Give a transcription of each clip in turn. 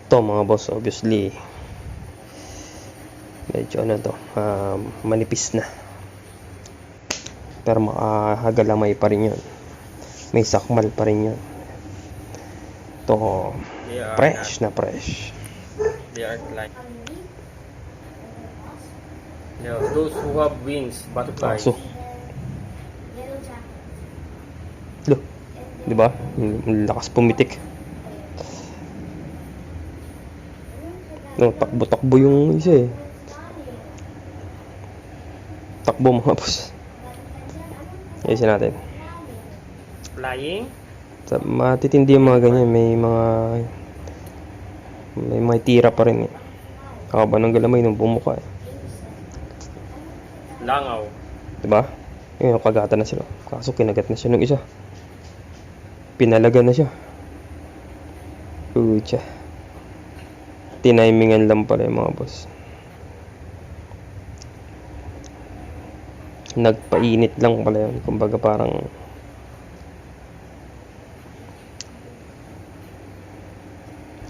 To mga boss, obviously medyo ano to, manipis na, pero makahagalamay pa rin yun, may sakmal pa rin yun. To fresh na fresh. They are like those who have wings, butterflies. Aso. Loh, di ba? Lakas pumitik. No, takbo-takbo yung isa eh. Takbo mga boss. Ayusin natin. Flying? Matitindi yung mga ganyan. May mga tira pa rin eh. Kakaba ng galamay nung bumuka eh. Langaw. Diba? Ngayon, kagatan na sila. Kaso kinagat na siya nung isa. Pinalagan na siya. Pucha. Tinimingan lang pala yung mga boss. Nagpainit lang pala yun. Kumbaga parang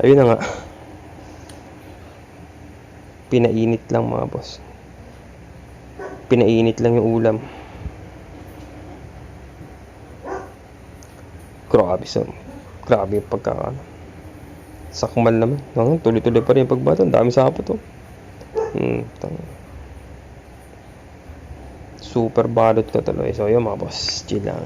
ayun na nga. Pinainit lang mga boss. Pinainit lang yung ulam. Grabe yung pagkakaano. Sakmal naman. Tuloy-tuloy pa rin yung pagbato. Ang dami sapot to. Super balot ka tuloy. So yun mga boss. Chill lang.